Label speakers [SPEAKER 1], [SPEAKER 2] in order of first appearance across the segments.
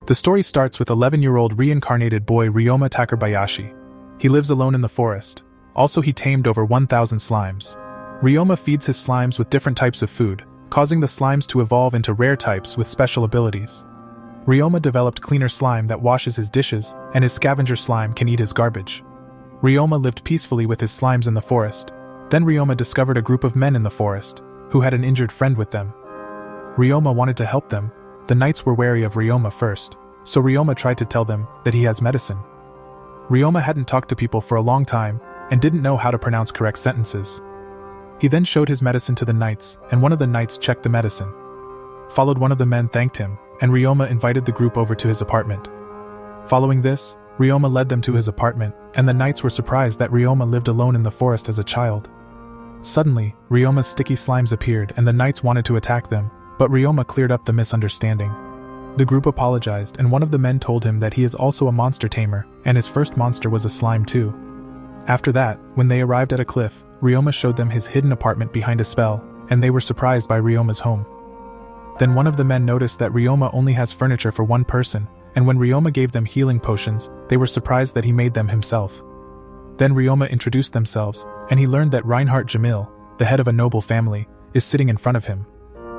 [SPEAKER 1] The story starts with 11-year-old reincarnated boy Ryoma Takerbayashi. He lives alone in the forest. Also, he tamed over 1,000 slimes. Ryoma feeds his slimes with different types of food, causing the slimes to evolve into rare types with special abilities. Ryoma developed cleaner slime that washes his dishes, and his scavenger slime can eat his garbage. Ryoma lived peacefully with his slimes in the forest. Then Ryoma discovered a group of men in the forest, who had an injured friend with them. Ryoma wanted to help them. The knights were wary of Ryoma first, so Ryoma tried to tell them that he has medicine. Ryoma hadn't talked to people for a long time, and didn't know how to pronounce correct sentences. He then showed his medicine to the knights, and one of the knights checked the medicine. Followed one of the men thanked him, and Ryoma invited the group over to his apartment. Following this, Ryoma led them to his apartment, and the knights were surprised that Ryoma lived alone in the forest as a child. Suddenly, Ryoma's sticky slimes appeared and the knights wanted to attack them, but Ryoma cleared up the misunderstanding. The group apologized and one of the men told him that he is also a monster tamer, and his first monster was a slime too. After that, when they arrived at a cliff, Ryoma showed them his hidden apartment behind a spell, and they were surprised by Ryoma's home. Then one of the men noticed that Ryoma only has furniture for one person, and when Ryoma gave them healing potions, they were surprised that he made them himself. Then Ryoma introduced themselves, and he learned that Reinhardt Jamil, the head of a noble family, is sitting in front of him.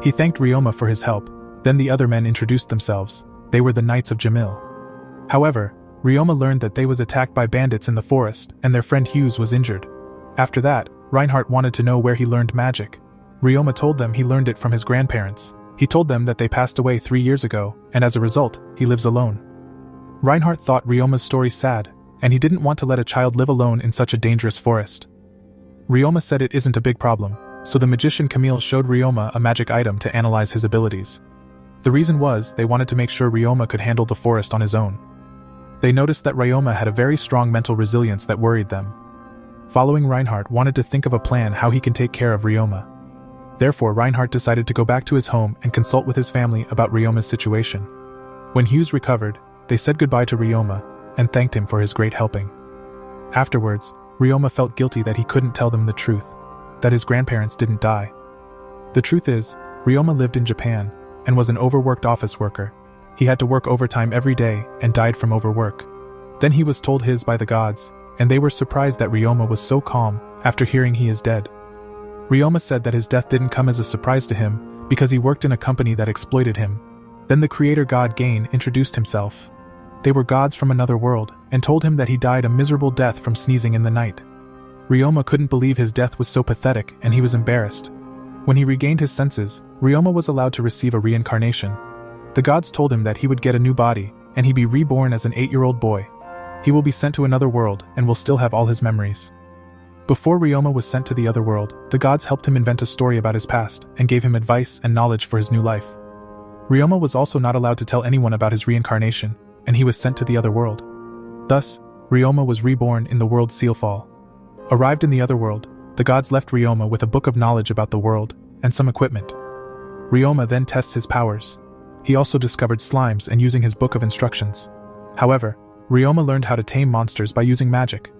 [SPEAKER 1] He thanked Ryoma for his help. Then the other men introduced themselves. They were the Knights of Jamil. However, Ryoma learned that they was attacked by bandits in the forest, and their friend Hughes was injured. After that, Reinhardt wanted to know where he learned magic. Ryoma told them he learned it from his grandparents. He told them that they passed away 3 years ago, and as a result, he lives alone. Reinhardt thought Ryoma's story sad, and he didn't want to let a child live alone in such a dangerous forest. Ryoma said it isn't a big problem, so the magician Camille showed Ryoma a magic item to analyze his abilities. The reason was they wanted to make sure Ryoma could handle the forest on his own. They noticed that Ryoma had a very strong mental resilience that worried them. Following, Reinhardt wanted to think of a plan how he can take care of Ryoma. Therefore, Reinhardt decided to go back to his home and consult with his family about Ryoma's situation. When Hughes recovered, they said goodbye to Ryoma and thanked him for his great helping. Afterwards, Ryoma felt guilty that he couldn't tell them the truth, that his grandparents didn't die. The truth is, Ryoma lived in Japan and was an overworked office worker. He had to work overtime every day and died from overwork. Then he was told his by the gods, and they were surprised that Ryoma was so calm after hearing he is dead. Ryoma said that his death didn't come as a surprise to him because he worked in a company that exploited him. Then the creator god Gain introduced himself. They were gods from another world and told him that he died a miserable death from sneezing in the night. Ryoma couldn't believe his death was so pathetic and he was embarrassed. When he regained his senses, Ryoma was allowed to receive a reincarnation. The gods told him that he would get a new body and he'd be reborn as an 8-year-old boy. He will be sent to another world and will still have all his memories. Before Ryoma was sent to the other world, the gods helped him invent a story about his past and gave him advice and knowledge for his new life. Ryoma was also not allowed to tell anyone about his reincarnation, and he was sent to the other world. Thus, Ryoma was reborn in the world Sealfall. Arrived in the other world, the gods left Ryoma with a book of knowledge about the world and some equipment. Ryoma then tests his powers. He also discovered slimes and using his book of instructions. However, Ryoma learned how to tame monsters by using magic.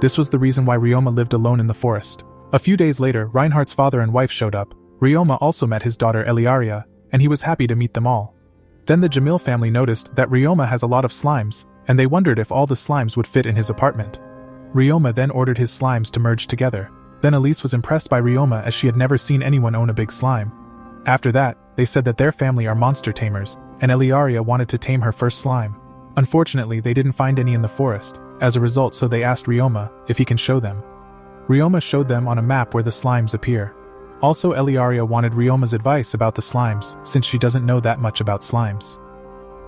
[SPEAKER 1] This was the reason why Ryoma lived alone in the forest. A few days later, Reinhardt's father and wife showed up. Ryoma also met his daughter Eliaria, and he was happy to meet them all. Then the Jamil family noticed that Ryoma has a lot of slimes, and they wondered if all the slimes would fit in his apartment. Ryoma then ordered his slimes to merge together. Then Elise was impressed by Ryoma as she had never seen anyone own a big slime. After that, they said that their family are monster tamers, and Eliaria wanted to tame her first slime. Unfortunately, they didn't find any in the forest, as a result, so they asked Ryoma if he can show them. Ryoma showed them on a map where the slimes appear. Also, Eliaria wanted Ryoma's advice about the slimes, since she doesn't know that much about slimes.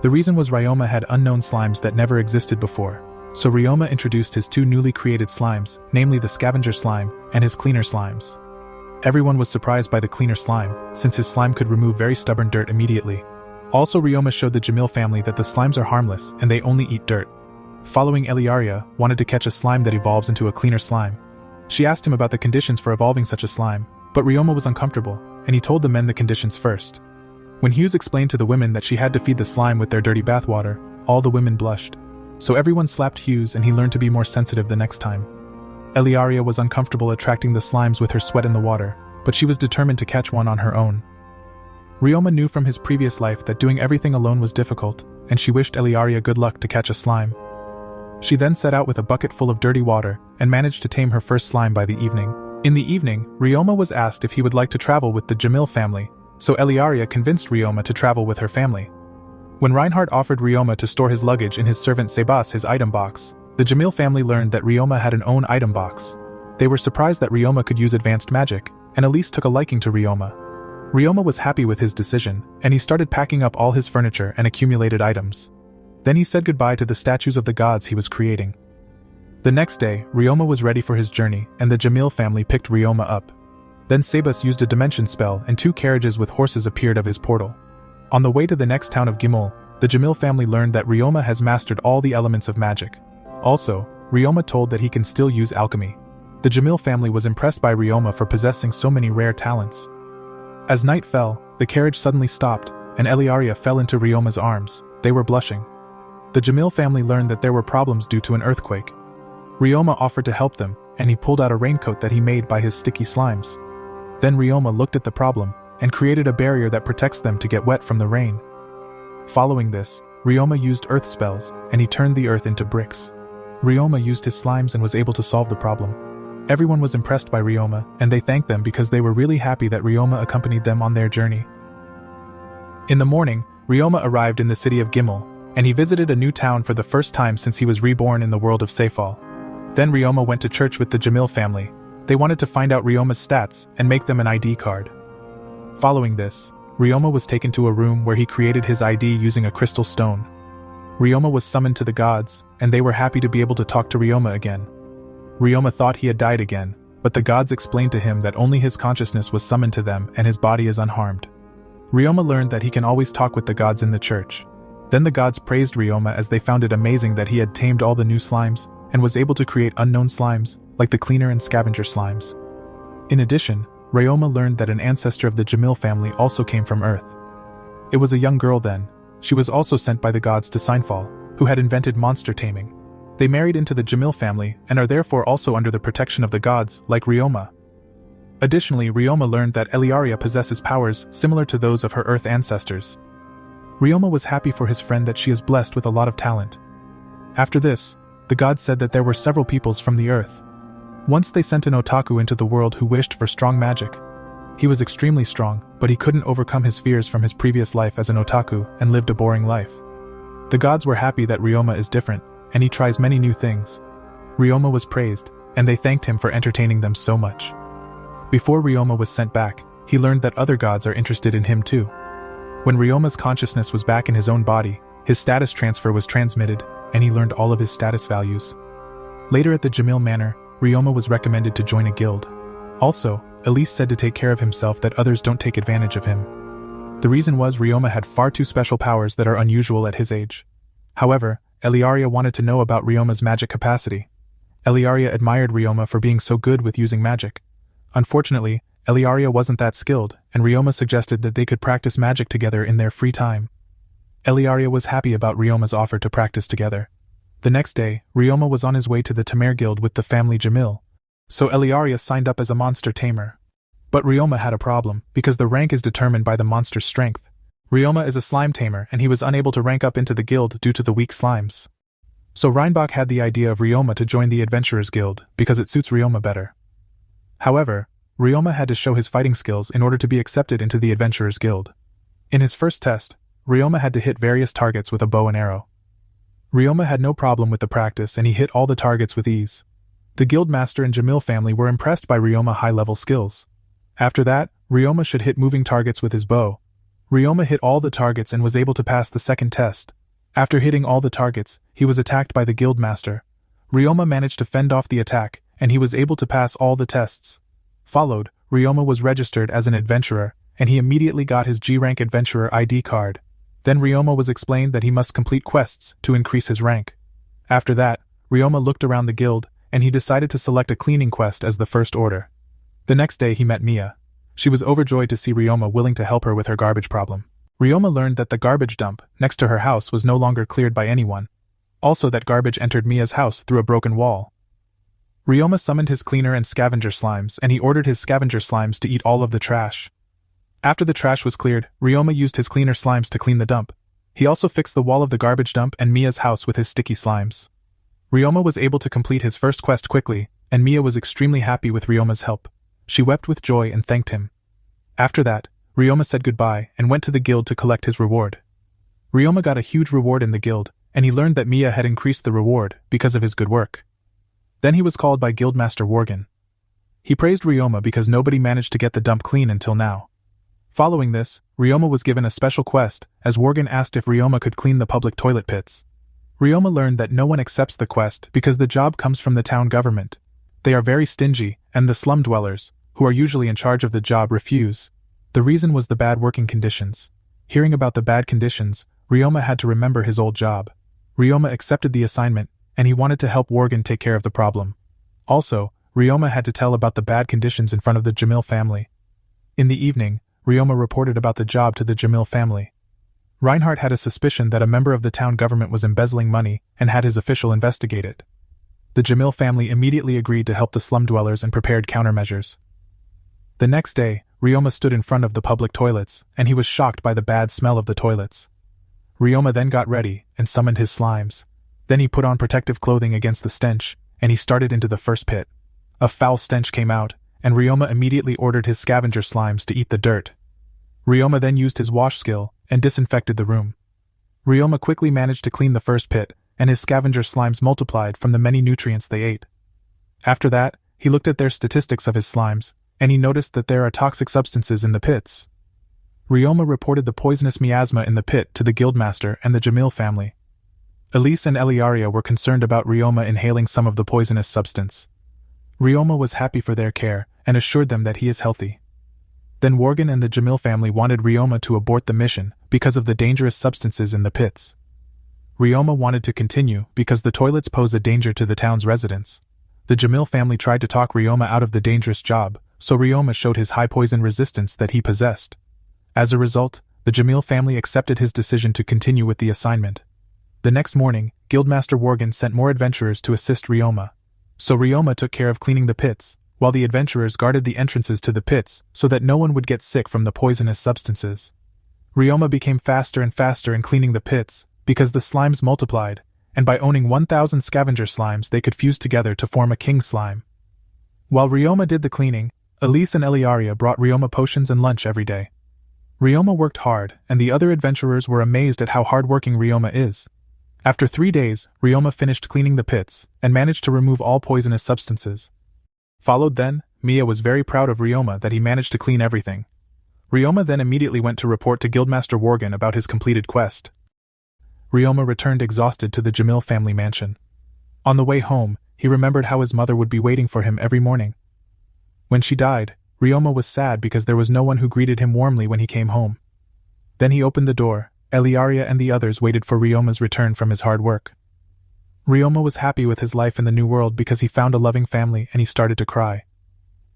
[SPEAKER 1] The reason was Ryoma had unknown slimes that never existed before, so Ryoma introduced his 2 newly created slimes, namely the scavenger slime and his cleaner slimes. Everyone was surprised by the cleaner slime, since his slime could remove very stubborn dirt immediately. Also, Ryoma showed the Jamil family that the slimes are harmless and they only eat dirt. Following, Eliaria wanted to catch a slime that evolves into a cleaner slime. She asked him about the conditions for evolving such a slime, but Ryoma was uncomfortable, and he told the men the conditions first. When Hughes explained to the women that she had to feed the slime with their dirty bathwater, all the women blushed. So everyone slapped Hughes and he learned to be more sensitive the next time. Eliaria was uncomfortable attracting the slimes with her sweat in the water, but she was determined to catch one on her own. Ryoma knew from his previous life that doing everything alone was difficult, and she wished Eliaria good luck to catch a slime. She then set out with a bucket full of dirty water and managed to tame her first slime by the evening. In the evening, Ryoma was asked if he would like to travel with the Jamil family, so Eliaria convinced Ryoma to travel with her family. When Reinhardt offered Ryoma to store his luggage in his servant Sebas his item box, the Jamil family learned that Ryoma had an own item box. They were surprised that Ryoma could use advanced magic, and Elise took a liking to Ryoma. Ryoma was happy with his decision, and he started packing up all his furniture and accumulated items. Then he said goodbye to the statues of the gods he was creating. The next day, Ryoma was ready for his journey, and the Jamil family picked Ryoma up. Then Sebas used a dimension spell and 2 carriages with horses appeared of his portal. On the way to the next town of Gimel, the Jamil family learned that Ryoma has mastered all the elements of magic. Also, Ryoma told that he can still use alchemy. The Jamil family was impressed by Ryoma for possessing so many rare talents. As night fell, the carriage suddenly stopped, and Eliaria fell into Ryoma's arms. They were blushing. The Jamil family learned that there were problems due to an earthquake. Ryoma offered to help them, and he pulled out a raincoat that he made by his sticky slimes. Then Ryoma looked at the problem, and created a barrier that protects them to get wet from the rain. Following this, Ryoma used earth spells, and he turned the earth into bricks. Ryoma used his slimes and was able to solve the problem. Everyone was impressed by Ryoma, and they thanked them because they were really happy that Ryoma accompanied them on their journey. In the morning, Ryoma arrived in the city of Gimel, and he visited a new town for the first time since he was reborn in the world of Seyfal. Then Ryoma went to church with the Jamil family. They wanted to find out Ryoma's stats and make them an ID card. Following this, Ryoma was taken to a room where he created his ID using a crystal stone. Ryoma was summoned to the gods, and they were happy to be able to talk to Ryoma again. Ryoma thought he had died again, but the gods explained to him that only his consciousness was summoned to them and his body is unharmed. Ryoma learned that he can always talk with the gods in the church. Then the gods praised Ryoma as they found it amazing that he had tamed all the new slimes and was able to create unknown slimes, like the cleaner and scavenger slimes. In addition, Ryoma learned that an ancestor of the Jamil family also came from Earth. It was a young girl then. She was also sent by the gods to Seinfall, who had invented monster taming. They married into the Jamil family and are therefore also under the protection of the gods, like Ryoma. Additionally, Ryoma learned that Eliaria possesses powers similar to those of her Earth ancestors. Ryoma was happy for his friend that she is blessed with a lot of talent. After this, the gods said that there were several peoples from the Earth. Once they sent an otaku into the world who wished for strong magic. He was extremely strong, but he couldn't overcome his fears from his previous life as an otaku and lived a boring life. The gods were happy that Ryoma is different, and he tries many new things. Ryoma was praised, and they thanked him for entertaining them so much. Before Ryoma was sent back, he learned that other gods are interested in him too. When Ryoma's consciousness was back in his own body, his status transfer was transmitted, and he learned all of his status values. Later at the Jamil Manor, Ryoma was recommended to join a guild. Also, Elise said to take care of himself that others don't take advantage of him. The reason was Ryoma had far too special powers that are unusual at his age. However, Eliaria wanted to know about Ryoma's magic capacity. Eliaria admired Ryoma for being so good with using magic. Unfortunately, Eliaria wasn't that skilled, and Ryoma suggested that they could practice magic together in their free time. Eliaria was happy about Ryoma's offer to practice together. The next day, Ryoma was on his way to the Tamer Guild with the family Jamil. So Eliaria signed up as a monster tamer. But Ryoma had a problem, because the rank is determined by the monster's strength. Ryoma is a slime tamer and he was unable to rank up into the guild due to the weak slimes. So Reinbach had the idea of Ryoma to join the Adventurers Guild, because it suits Ryoma better. However, Ryoma had to show his fighting skills in order to be accepted into the Adventurers Guild. In his first test, Ryoma had to hit various targets with a bow and arrow. Ryoma had no problem with the practice and he hit all the targets with ease. The guildmaster and Jamil family were impressed by Ryoma's high-level skills. After that, Ryoma should hit moving targets with his bow. Ryoma hit all the targets and was able to pass the second test. After hitting all the targets, he was attacked by the guildmaster. Ryoma managed to fend off the attack, and he was able to pass all the tests. Followed, Ryoma was registered as an adventurer, and he immediately got his G-rank adventurer ID card. Then Ryoma was explained that he must complete quests to increase his rank. After that, Ryoma looked around the guild, and he decided to select a cleaning quest as the first order. The next day he met Mia. She was overjoyed to see Ryoma willing to help her with her garbage problem. Ryoma learned that the garbage dump next to her house was no longer cleared by anyone. Also that garbage entered Mia's house through a broken wall. Ryoma summoned his cleaner and scavenger slimes and he ordered his scavenger slimes to eat all of the trash. After the trash was cleared, Ryoma used his cleaner slimes to clean the dump. He also fixed the wall of the garbage dump and Mia's house with his sticky slimes. Ryoma was able to complete his first quest quickly, and Mia was extremely happy with Ryoma's help. She wept with joy and thanked him. After that, Ryoma said goodbye and went to the guild to collect his reward. Ryoma got a huge reward in the guild, and he learned that Mia had increased the reward because of his good work. Then he was called by Guildmaster Worgen. He praised Ryoma because nobody managed to get the dump clean until now. Following this, Ryoma was given a special quest, as Worgen asked if Ryoma could clean the public toilet pits. Ryoma learned that no one accepts the quest because the job comes from the town government. They are very stingy, and the slum dwellers, who are usually in charge of the job, refuse. The reason was the bad working conditions. Hearing about the bad conditions, Ryoma had to remember his old job. Ryoma accepted the assignment, and he wanted to help Worgen take care of the problem. Also, Ryoma had to tell about the bad conditions in front of the Jamil family. In the evening, Ryoma reported about the job to the Jamil family. Reinhardt had a suspicion that a member of the town government was embezzling money and had his official investigate it. The Jamil family immediately agreed to help the slum dwellers and prepared countermeasures. The next day, Ryoma stood in front of the public toilets, and he was shocked by the bad smell of the toilets. Ryoma then got ready and summoned his slimes. Then he put on protective clothing against the stench, and he started into the first pit. A foul stench came out, and Ryoma immediately ordered his scavenger slimes to eat the dirt. Ryoma then used his wash skill and disinfected the room. Ryoma quickly managed to clean the first pit, and his scavenger slimes multiplied from the many nutrients they ate. After that, he looked at their statistics of his slimes, and he noticed that there are toxic substances in the pits. Ryoma reported the poisonous miasma in the pit to the guildmaster and the Jamil family. Elise and Eliaria were concerned about Ryoma inhaling some of the poisonous substance. Ryoma was happy for their care and assured them that he is healthy. Then Worgen and the Jamil family wanted Ryoma to abort the mission because of the dangerous substances in the pits. Ryoma wanted to continue because the toilets pose a danger to the town's residents. The Jamil family tried to talk Ryoma out of the dangerous job, so Ryoma showed his high poison resistance that he possessed. As a result, the Jamil family accepted his decision to continue with the assignment. The next morning, Guildmaster Worgen sent more adventurers to assist Ryoma. So Ryoma took care of cleaning the pits, while the adventurers guarded the entrances to the pits so that no one would get sick from the poisonous substances. Ryoma became faster and faster in cleaning the pits, because the slimes multiplied, and by owning 1,000 scavenger slimes they could fuse together to form a king slime. While Ryoma did the cleaning, Elise and Eliaria brought Ryoma potions and lunch every day. Ryoma worked hard, and the other adventurers were amazed at how hardworking Ryoma is. After 3 days, Ryoma finished cleaning the pits, and managed to remove all poisonous substances. Followed then, Mia was very proud of Ryoma that he managed to clean everything. Ryoma then immediately went to report to Guildmaster Worgen about his completed quest. Ryoma returned exhausted to the Jamil family mansion. On the way home, he remembered how his mother would be waiting for him every morning. When she died, Ryoma was sad because there was no one who greeted him warmly when he came home. Then he opened the door. Eliaria and the others waited for Ryoma's return from his hard work. Ryoma was happy with his life in the new world because he found a loving family and he started to cry.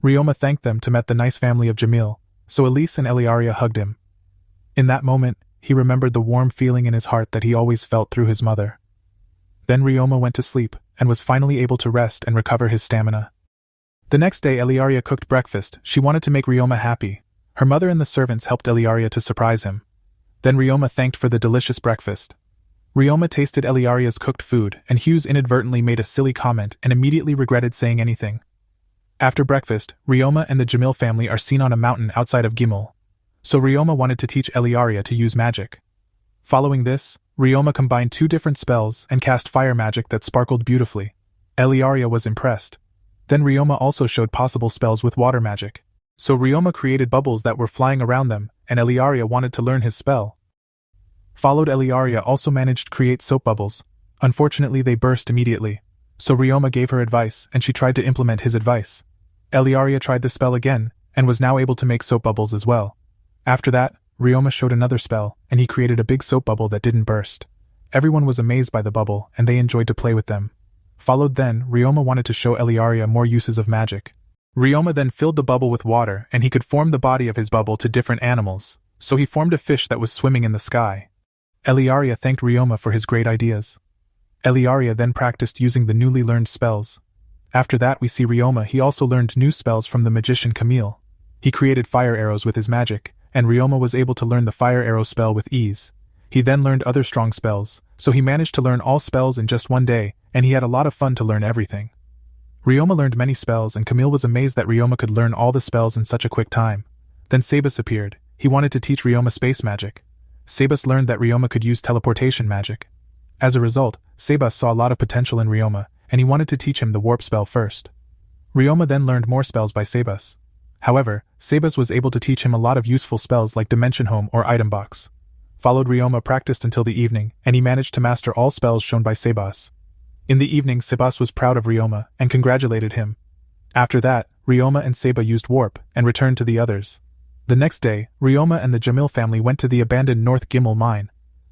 [SPEAKER 1] Ryoma thanked them to meet the nice family of Jamil, so Elise and Eliaria hugged him. In that moment, he remembered the warm feeling in his heart that he always felt through his mother. Then Ryoma went to sleep and was finally able to rest and recover his stamina. The next day Eliaria cooked breakfast. She wanted to make Ryoma happy. Her mother and the servants helped Eliaria to surprise him. Then Ryoma thanked for the delicious breakfast. Ryoma tasted Eliaria's cooked food, and Hughes inadvertently made a silly comment and immediately regretted saying anything. After breakfast, Ryoma and the Jamil family are seen on a mountain outside of Gimel. So Ryoma wanted to teach Eliaria to use magic. Following this, Ryoma combined 2 different spells and cast fire magic that sparkled beautifully. Eliaria was impressed. Then Ryoma also showed possible spells with water magic. So Ryoma created bubbles that were flying around them, and Eliaria wanted to learn his spell. Followed Eliaria also managed to create soap bubbles. Unfortunately they burst immediately. So Ryoma gave her advice and she tried to implement his advice. Eliaria tried the spell again, and was now able to make soap bubbles as well. After that, Ryoma showed another spell, and he created a big soap bubble that didn't burst. Everyone was amazed by the bubble, and they enjoyed to play with them. Followed then, Ryoma wanted to show Eliaria more uses of magic. Ryoma then filled the bubble with water and he could form the body of his bubble to different animals, so he formed a fish that was swimming in the sky. Eliaria thanked Ryoma for his great ideas. Eliaria then practiced using the newly learned spells. After that we see Ryoma, he also learned new spells from the magician Camille. He created fire arrows with his magic, and Ryoma was able to learn the fire arrow spell with ease. He then learned other strong spells, so he managed to learn all spells in just one day, and he had a lot of fun to learn everything. Ryoma learned many spells, and Camille was amazed that Ryoma could learn all the spells in such a quick time. Then Sabas appeared. He wanted to teach Ryoma space magic. Sabas learned that Ryoma could use teleportation magic. As a result, Sabas saw a lot of potential in Ryoma, and he wanted to teach him the warp spell first. Ryoma then learned more spells by Sabas. However, Sabas was able to teach him a lot of useful spells like Dimension Home or Item Box. Followed, Ryoma practiced until the evening, and he managed to master all spells shown by Sabas. In the evening, Sabas was proud of Ryoma and congratulated him. After that, Ryoma and Seba used warp and returned to the others. The next day, Ryoma and the Jamil family went to the abandoned North Gimel mine.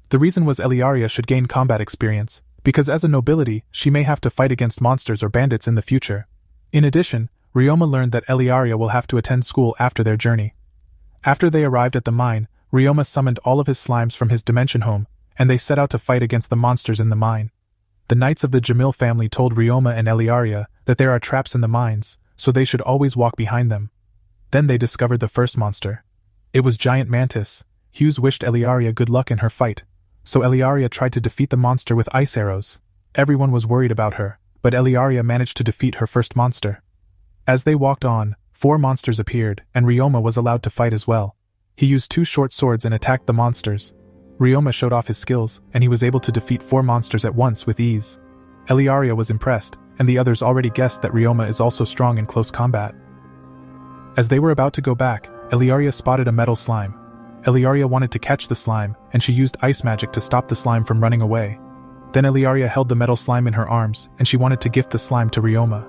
[SPEAKER 1] The reason was Eliaria should gain combat experience, because as a nobility, she may have to fight against monsters or bandits in the future. In addition, Ryoma learned that Eliaria will have to attend school after their journey. After they arrived at the mine, Ryoma summoned all of his slimes from his dimension home, and they set out to fight against the monsters in the mine. The knights of the Jamil family told Ryoma and Eliaria that there are traps in the mines, so they should always walk behind them. Then they discovered the first monster. It was Giant Mantis. Hughes wished Eliaria good luck in her fight, so Eliaria tried to defeat the monster with ice arrows. Everyone was worried about her, but Eliaria managed to defeat her first monster. As they walked on, 4 monsters appeared, and Ryoma was allowed to fight as well. He used 2 short swords and attacked the monsters. Ryoma showed off his skills, and he was able to defeat 4 monsters at once with ease. Eliaria was impressed, and the others already guessed that Ryoma is also strong in close combat. As they were about to go back, Eliaria spotted a metal slime. Eliaria wanted to catch the slime, and she used ice magic to stop the slime from running away. Then Eliaria held the metal slime in her arms, and she wanted to gift the slime to Ryoma.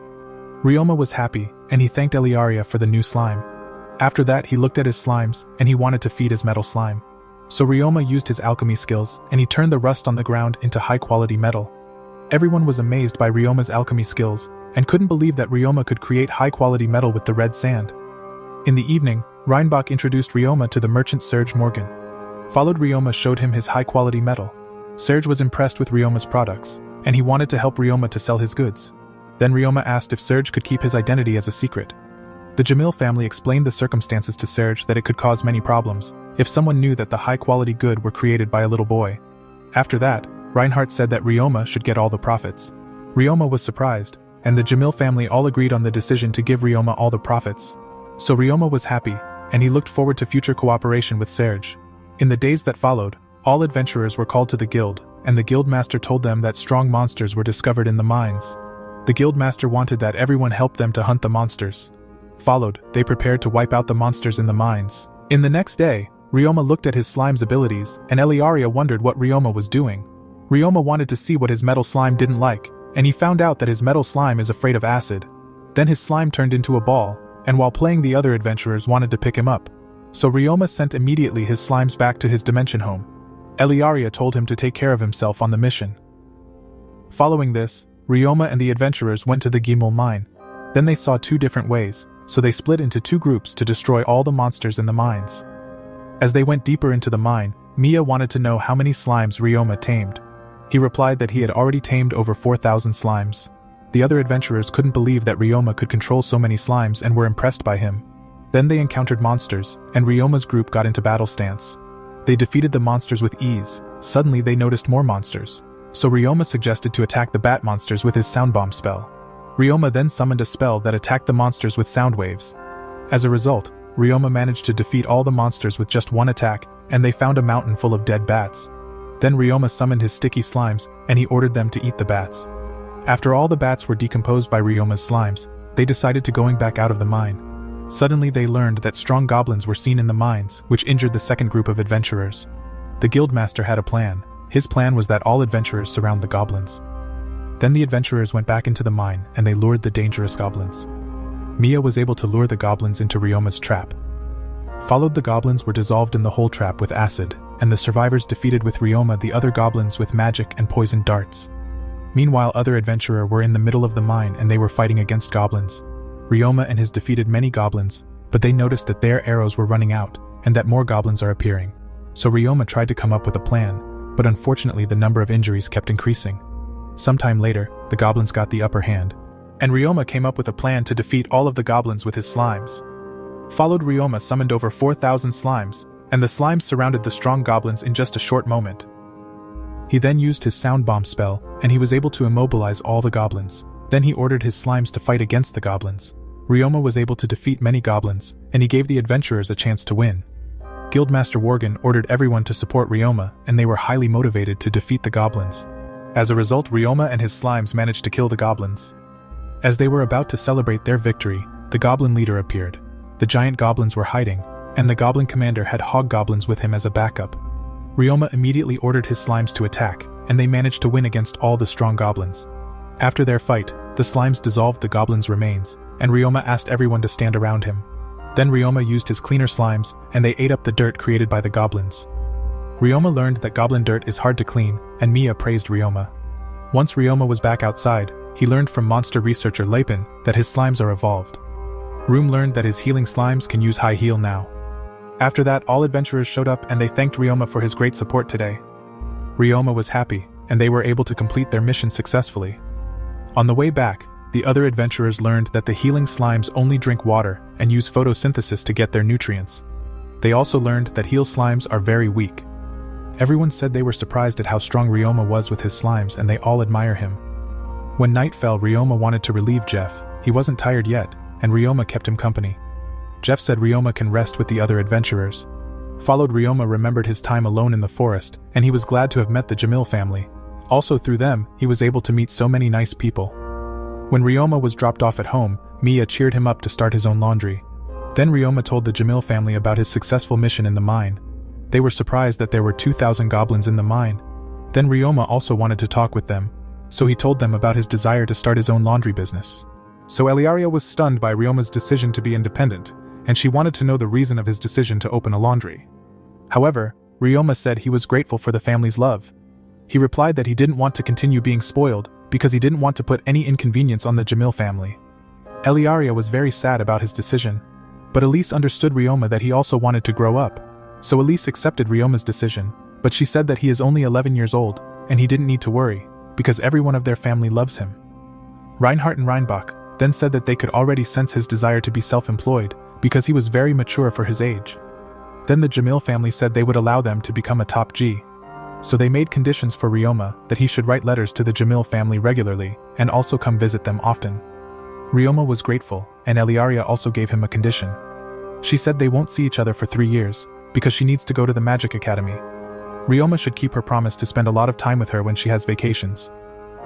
[SPEAKER 1] Ryoma was happy, and he thanked Eliaria for the new slime. After that, he looked at his slimes, and he wanted to feed his metal slime. So Ryoma used his alchemy skills, and he turned the rust on the ground into high-quality metal. Everyone was amazed by Ryoma's alchemy skills, and couldn't believe that Ryoma could create high-quality metal with the red sand. In the evening, Reinbach introduced Ryoma to the merchant Serge Morgan. Followed, Ryoma showed him his high-quality metal. Serge was impressed with Ryoma's products, and he wanted to help Ryoma to sell his goods. Then Ryoma asked if Serge could keep his identity as a secret. The Jamil family explained the circumstances to Serge that it could cause many problems if someone knew that the high-quality good were created by a little boy. After that, Reinhardt said that Ryoma should get all the profits. Ryoma was surprised, and the Jamil family all agreed on the decision to give Ryoma all the profits. So Ryoma was happy, and he looked forward to future cooperation with Serge. In the days that followed, all adventurers were called to the guild, and the guildmaster told them that strong monsters were discovered in the mines. The guildmaster wanted that everyone help them to hunt the monsters. Followed, they prepared to wipe out the monsters in the mines. In the next day, Ryoma looked at his slime's abilities, and Eliaria wondered what Ryoma was doing. Ryoma wanted to see what his metal slime didn't like, and he found out that his metal slime is afraid of acid. Then his slime turned into a ball, and while playing, the other adventurers wanted to pick him up. So Ryoma sent immediately his slimes back to his dimension home. Eliaria told him to take care of himself on the mission. Following this, Ryoma and the adventurers went to the Gimel mine. Then they saw 2 different ways, so they split into 2 groups to destroy all the monsters in the mines. As they went deeper into the mine, Mia wanted to know how many slimes Ryoma tamed. He replied that he had already tamed over 4,000 slimes. The other adventurers couldn't believe that Ryoma could control so many slimes and were impressed by him. Then they encountered monsters, and Ryoma's group got into battle stance. They defeated the monsters with ease. Suddenly they noticed more monsters. So Ryoma suggested to attack the bat monsters with his sound bomb spell. Ryoma then summoned a spell that attacked the monsters with sound waves. As a result, Ryoma managed to defeat all the monsters with just one attack, and they found a mountain full of dead bats. Then Ryoma summoned his sticky slimes, and he ordered them to eat the bats. After all the bats were decomposed by Ryoma's slimes, they decided to going back out of the mine. Suddenly they learned that strong goblins were seen in the mines, which injured the second group of adventurers. The guildmaster had a plan. His plan was that all adventurers surround the goblins. Then the adventurers went back into the mine, and they lured the dangerous goblins. Mia was able to lure the goblins into Ryoma's trap. Followed, the goblins were dissolved in the whole trap with acid, and the survivors defeated with Ryoma the other goblins with magic and poison darts. Meanwhile, other adventurers were in the middle of the mine and they were fighting against goblins. Ryoma and his defeated many goblins, but they noticed that their arrows were running out, and that more goblins are appearing. So Ryoma tried to come up with a plan, but unfortunately the number of injuries kept increasing. Sometime later, the goblins got the upper hand, and Ryoma came up with a plan to defeat all of the goblins with his slimes. Followed, Ryoma summoned over 4,000 slimes, and the slimes surrounded the strong goblins in just a short moment. He then used his sound bomb spell, and he was able to immobilize all the goblins. Then he ordered his slimes to fight against the goblins. Ryoma was able to defeat many goblins, and he gave the adventurers a chance to win. Guildmaster Worgen ordered everyone to support Ryoma, and they were highly motivated to defeat the goblins. As a result, Ryoma and his slimes managed to kill the goblins. As they were about to celebrate their victory, the goblin leader appeared. The giant goblins were hiding, and the goblin commander had hobgoblins with him as a backup. Ryoma immediately ordered his slimes to attack, and they managed to win against all the strong goblins. After their fight, the slimes dissolved the goblins' remains, and Ryoma asked everyone to stand around him. Then Ryoma used his cleaner slimes, and they ate up the dirt created by the goblins. Ryoma learned that goblin dirt is hard to clean, and Mia praised Ryoma. Once Ryoma was back outside, he learned from monster researcher Lapin that his slimes are evolved. Room learned that his healing slimes can use high heal now. After that, all adventurers showed up and they thanked Ryoma for his great support today. Ryoma was happy, and they were able to complete their mission successfully. On the way back, the other adventurers learned that the healing slimes only drink water and use photosynthesis to get their nutrients. They also learned that heal slimes are very weak. Everyone said they were surprised at how strong Ryoma was with his slimes, and they all admire him. When night fell, Ryoma wanted to relieve Jeff. He wasn't tired yet, and Ryoma kept him company. Jeff said Ryoma can rest with the other adventurers. Followed, Ryoma remembered his time alone in the forest, and he was glad to have met the Jamil family. Also through them, he was able to meet so many nice people. When Ryoma was dropped off at home, Mia cheered him up to start his own laundry. Then Ryoma told the Jamil family about his successful mission in the mine. They were surprised that there were 2,000 goblins in the mine. Then Ryoma also wanted to talk with them, so he told them about his desire to start his own laundry business. So Eliaria was stunned by Ryoma's decision to be independent, and she wanted to know the reason of his decision to open a laundry. However, Ryoma said he was grateful for the family's love. He replied that he didn't want to continue being spoiled because he didn't want to put any inconvenience on the Jamil family. Eliaria was very sad about his decision, but Elise understood Ryoma that he also wanted to grow up. So Elise accepted Ryoma's decision, but she said that he is only 11 years old, and he didn't need to worry, because everyone of their family loves him. Reinhardt and Reinbach then said that they could already sense his desire to be self-employed, because he was very mature for his age. Then the Jamil family said they would allow them to become a top G. So they made conditions for Ryoma that he should write letters to the Jamil family regularly, and also come visit them often. Ryoma was grateful, and Eliaria also gave him a condition. She said they won't see each other for 3 years, because she needs to go to the Magic Academy. Ryoma should keep her promise to spend a lot of time with her when she has vacations.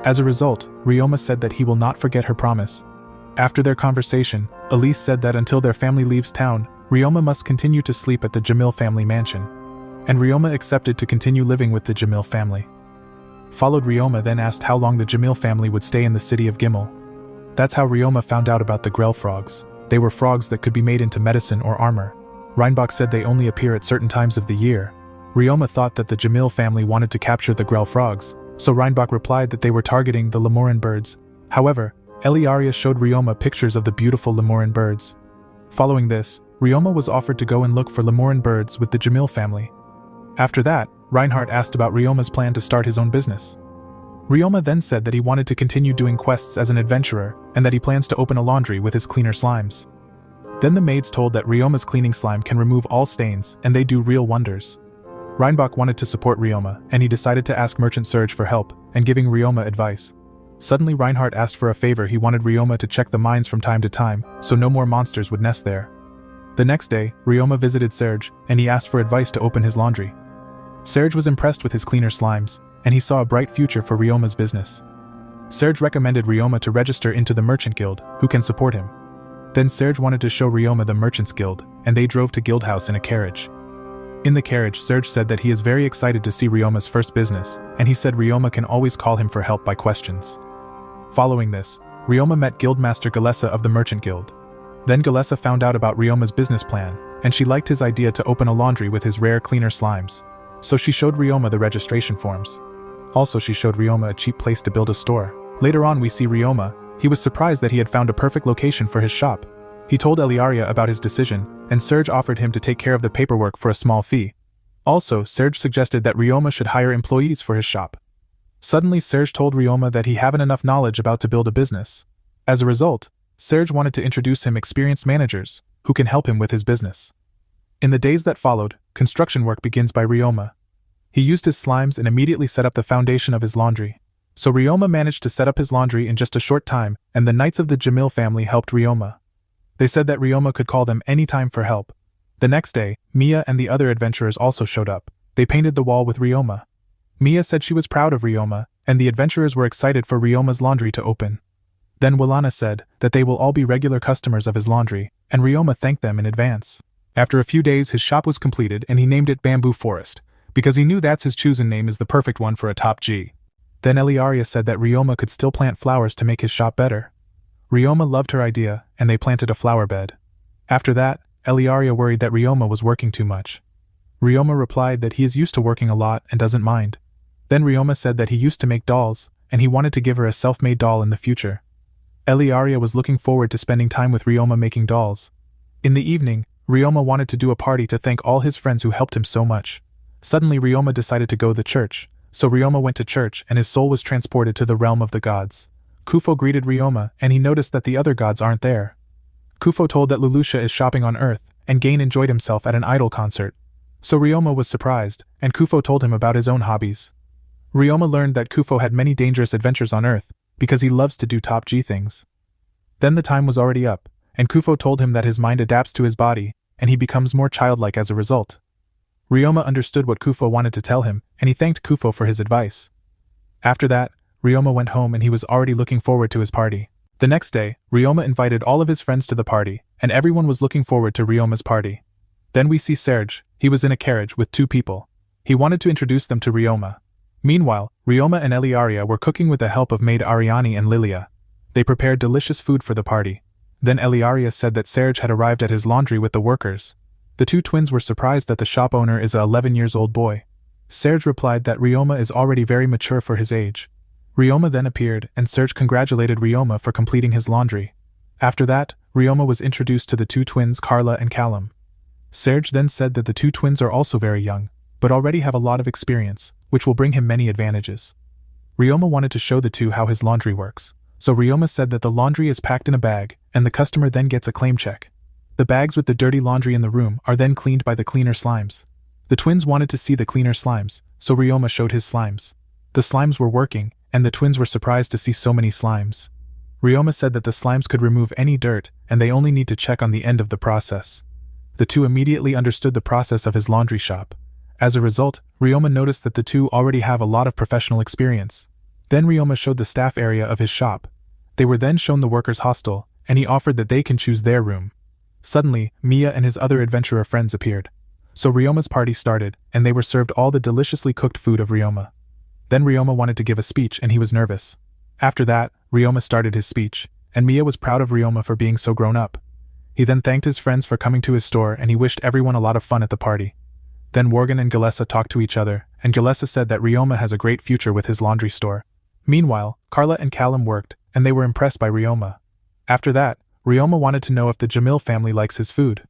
[SPEAKER 1] As a result, Ryoma said that he will not forget her promise. After their conversation, Elise said that until their family leaves town, Ryoma must continue to sleep at the Jamil family mansion. And Ryoma accepted to continue living with the Jamil family. Followed, Ryoma then asked how long the Jamil family would stay in the city of Gimel. That's how Ryoma found out about the Grell frogs. They were frogs that could be made into medicine or armor. Reinbach said they only appear at certain times of the year. Ryoma thought that the Jamil family wanted to capture the Grell frogs, so Reinbach replied that they were targeting the Lemoran birds. However, Eliaria showed Ryoma pictures of the beautiful Lemoran birds. Following this, Ryoma was offered to go and look for Lemoran birds with the Jamil family. After that, Reinhardt asked about Ryoma's plan to start his own business. Ryoma then said that he wanted to continue doing quests as an adventurer, and that he plans to open a laundry with his cleaner slimes. Then the maids told that Ryoma's cleaning slime can remove all stains, and they do real wonders. Reinbach wanted to support Ryoma, and he decided to ask Merchant Serge for help, and giving Ryoma advice. Suddenly Reinhardt asked for a favor. He wanted Ryoma to check the mines from time to time, so no more monsters would nest there. The next day, Ryoma visited Serge, and he asked for advice to open his laundry. Serge was impressed with his cleaner slimes, and he saw a bright future for Ryoma's business. Serge recommended Ryoma to register into the Merchant Guild, who can support him. Then Serge wanted to show Ryoma the Merchants Guild, and they drove to Guildhouse in a carriage. In the carriage, Serge said that he is very excited to see Ryoma's first business, and he said Ryoma can always call him for help by questions. Following this, Ryoma met Guildmaster Galessa of the Merchant Guild. Then Galessa found out about Ryoma's business plan, and she liked his idea to open a laundry with his rare cleaner slimes. So she showed Ryoma the registration forms. Also, she showed Ryoma a cheap place to build a store. Later on we see Ryoma. He was surprised that he had found a perfect location for his shop. He told Eliaria about his decision, and Serge offered him to take care of the paperwork for a small fee. Also, Serge suggested that Ryoma should hire employees for his shop. Suddenly Serge told Ryoma that he haven't enough knowledge about to build a business. As a result, Serge wanted to introduce him experienced managers, who can help him with his business. In the days that followed, construction work begins by Ryoma. He used his slimes and immediately set up the foundation of his laundry. So Ryoma managed to set up his laundry in just a short time, and the Knights of the Jamil family helped Ryoma. They said that Ryoma could call them any time for help. The next day, Mia and the other adventurers also showed up. They painted the wall with Ryoma. Mia said she was proud of Ryoma, and the adventurers were excited for Ryoma's laundry to open. Then Wilana said that they will all be regular customers of his laundry, and Ryoma thanked them in advance. After a few days, his shop was completed and he named it Bamboo Forest, because he knew that's his chosen name is the perfect one for a top G. Then Eliaria said that Ryoma could still plant flowers to make his shop better. Ryoma loved her idea, and they planted a flower bed. After that, Eliaria worried that Ryoma was working too much. Ryoma replied that he is used to working a lot and doesn't mind. Then Ryoma said that he used to make dolls, and he wanted to give her a self-made doll in the future. Eliaria was looking forward to spending time with Ryoma making dolls. In the evening, Ryoma wanted to do a party to thank all his friends who helped him so much. Suddenly Ryoma decided to go to church, so Ryoma went to church and his soul was transported to the realm of the gods. Kufo greeted Ryoma and he noticed that the other gods aren't there. Kufo told that Lulusha is shopping on Earth, and Gain enjoyed himself at an idol concert. So Ryoma was surprised, and Kufo told him about his own hobbies. Ryoma learned that Kufo had many dangerous adventures on Earth, because he loves to do top G things. Then the time was already up, and Kufo told him that his mind adapts to his body, and he becomes more childlike as a result. Ryoma understood what Kufo wanted to tell him, and he thanked Kufo for his advice. After that, Ryoma went home and he was already looking forward to his party. The next day, Ryoma invited all of his friends to the party, and everyone was looking forward to Ryoma's party. Then we see Serge. He was in a carriage with 2 people. He wanted to introduce them to Ryoma. Meanwhile, Ryoma and Eliaria were cooking with the help of maid Ariani and Lilia. They prepared delicious food for the party. Then Eliaria said that Serge had arrived at his laundry with the workers. The 2 twins were surprised that the shop owner is a 11-year-old boy. Serge replied that Ryoma is already very mature for his age. Ryoma then appeared, and Serge congratulated Ryoma for completing his laundry. After that, Ryoma was introduced to the 2 twins Carla and Callum. Serge then said that the 2 twins are also very young, but already have a lot of experience, which will bring him many advantages. Ryoma wanted to show the 2 how his laundry works, so Ryoma said that the laundry is packed in a bag, and the customer then gets a claim check. The bags with the dirty laundry in the room are then cleaned by the cleaner slimes. The twins wanted to see the cleaner slimes, so Ryoma showed his slimes. The slimes were working, and the twins were surprised to see so many slimes. Ryoma said that the slimes could remove any dirt, and they only need to check on the end of the process. The 2 immediately understood the process of his laundry shop. As a result, Ryoma noticed that the 2 already have a lot of professional experience. Then Ryoma showed the staff area of his shop. They were then shown the workers' hostel, and he offered that they can choose their room. Suddenly, Mia and his other adventurer friends appeared. So Ryoma's party started, and they were served all the deliciously cooked food of Ryoma. Then Ryoma wanted to give a speech and he was nervous. After that, Ryoma started his speech, and Mia was proud of Ryoma for being so grown up. He then thanked his friends for coming to his store and he wished everyone a lot of fun at the party. Then Worgen and Galessa talked to each other, and Galessa said that Ryoma has a great future with his laundry store. Meanwhile, Carla and Callum worked, and they were impressed by Ryoma. After that, Ryoma wanted to know if the Jamil family likes his food.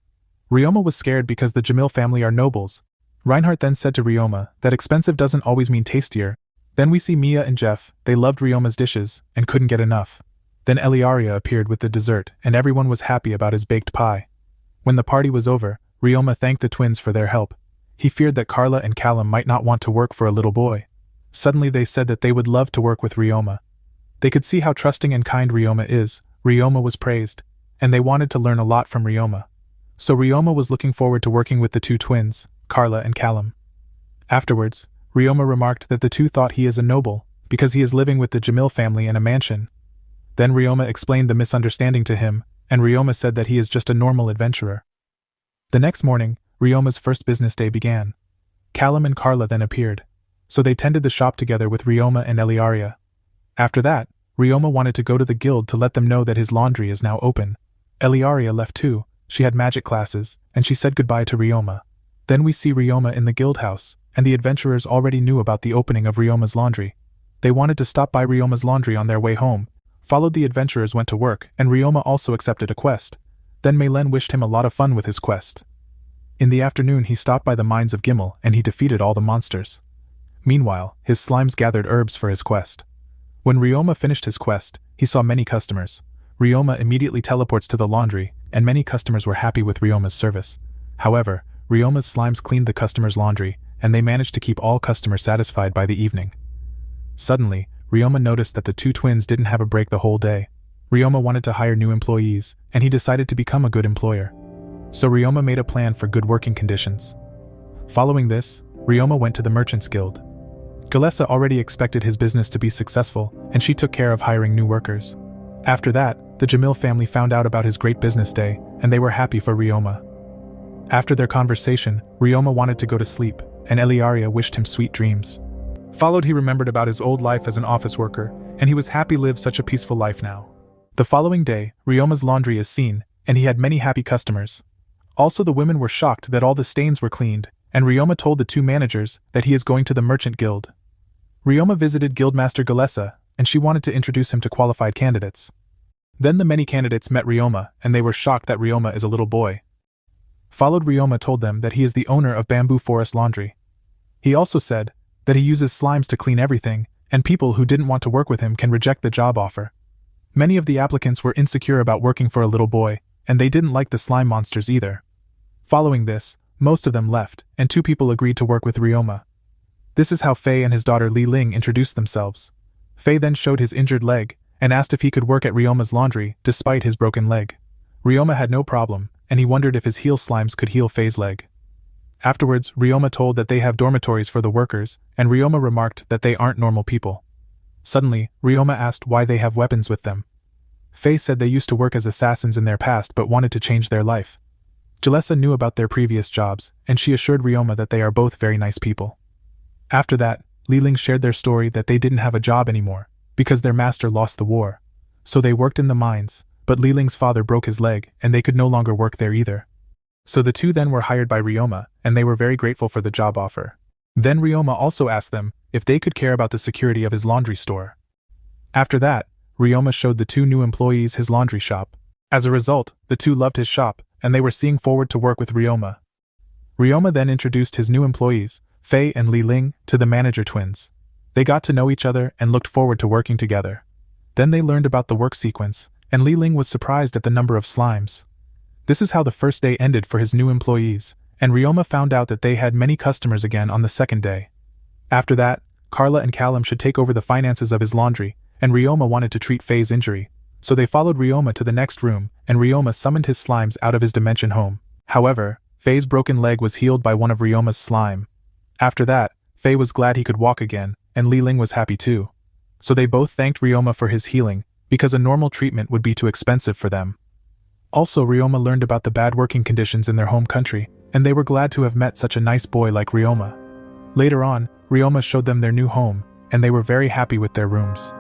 [SPEAKER 1] Ryoma was scared because the Jamil family are nobles. Reinhardt then said to Ryoma that expensive doesn't always mean tastier. Then we see Mia and Jeff. They loved Ryoma's dishes and couldn't get enough. Then Eliaria appeared with the dessert, and everyone was happy about his baked pie. When the party was over, Ryoma thanked the twins for their help. He feared that Carla and Callum might not want to work for a little boy. Suddenly they said that they would love to work with Ryoma. They could see how trusting and kind Ryoma is. Ryoma was praised, and they wanted to learn a lot from Ryoma. So Ryoma was looking forward to working with the 2 twins, Carla and Callum. Afterwards, Ryoma remarked that the 2 thought he is a noble, because he is living with the Jamil family in a mansion. Then Ryoma explained the misunderstanding to him, and Ryoma said that he is just a normal adventurer. The next morning, Ryoma's first business day began. Callum and Carla then appeared, so they tended the shop together with Ryoma and Eliaria. After that, Ryoma wanted to go to the guild to let them know that his laundry is now open. Eliaria left too. She had magic classes, and she said goodbye to Ryoma. Then we see Ryoma in the guild house, and the adventurers already knew about the opening of Ryoma's laundry. They wanted to stop by Ryoma's laundry on their way home. Followed the adventurers went to work, and Ryoma also accepted a quest. Then Meilen wished him a lot of fun with his quest. In the afternoon he stopped by the mines of Gimel and he defeated all the monsters. Meanwhile, his slimes gathered herbs for his quest. When Ryoma finished his quest, he saw many customers. Ryoma immediately teleports to the laundry, and many customers were happy with Ryoma's service. However, Ryoma's slimes cleaned the customers' laundry, and they managed to keep all customers satisfied by the evening. Suddenly, Ryoma noticed that the two twins didn't have a break the whole day. Ryoma wanted to hire new employees, and he decided to become a good employer. So Ryoma made a plan for good working conditions. Following this, Ryoma went to the Merchants Guild. Galessa already expected his business to be successful, and she took care of hiring new workers. After that, the Jamil family found out about his great business day, and they were happy for Ryoma. After their conversation, Ryoma wanted to go to sleep, and Eliaria wished him sweet dreams. Followed, he remembered about his old life as an office worker, and he was happy to live such a peaceful life now. The following day, Ryoma's laundry is seen, and he had many happy customers. Also, the women were shocked that all the stains were cleaned, and Ryoma told the two managers that he is going to the Merchant Guild. Ryoma visited Guildmaster Galessa, and she wanted to introduce him to qualified candidates. Then the many candidates met Ryoma, and they were shocked that Ryoma is a little boy. Followed, Ryoma told them that he is the owner of Bamboo Forest Laundry. He also said that he uses slimes to clean everything, and people who didn't want to work with him can reject the job offer. Many of the applicants were insecure about working for a little boy, and they didn't like the slime monsters either. Following this, most of them left, and two people agreed to work with Ryoma. This is how Fei and his daughter Li Ling introduced themselves. Fei then showed his injured leg, and asked if he could work at Ryoma's laundry despite his broken leg. Ryoma had no problem, and he wondered if his heel slimes could heal Fei's leg. Afterwards, Ryoma told that they have dormitories for the workers, and Ryoma remarked that they aren't normal people. Suddenly, Ryoma asked why they have weapons with them. Fei said they used to work as assassins in their past but wanted to change their life. Jalessa knew about their previous jobs, and she assured Ryoma that they are both very nice people. After that, Li Ling shared their story that they didn't have a job anymore, because their master lost the war. So they worked in the mines, but Li Ling's father broke his leg, and they could no longer work there either. So the two then were hired by Ryoma, and they were very grateful for the job offer. Then Ryoma also asked them if they could care about the security of his laundry store. After that, Ryoma showed the two new employees his laundry shop. As a result, the two loved his shop, and they were seeing forward to work with Ryoma. Ryoma then introduced his new employees, Fei and Li Ling, to the manager twins. They got to know each other and looked forward to working together. Then they learned about the work sequence, and Li Ling was surprised at the number of slimes. This is how the first day ended for his new employees, and Ryoma found out that they had many customers again on the second day. After that, Carla and Callum should take over the finances of his laundry, and Ryoma wanted to treat Fei's injury, so they followed Ryoma to the next room, and Ryoma summoned his slimes out of his dimension home. However, Fei's broken leg was healed by one of Ryoma's slime. After that, Fei was glad he could walk again, and Li Ling was happy too. So they both thanked Ryoma for his healing, because a normal treatment would be too expensive for them. Also, Ryoma learned about the bad working conditions in their home country, and they were glad to have met such a nice boy like Ryoma. Later on, Ryoma showed them their new home, and they were very happy with their rooms.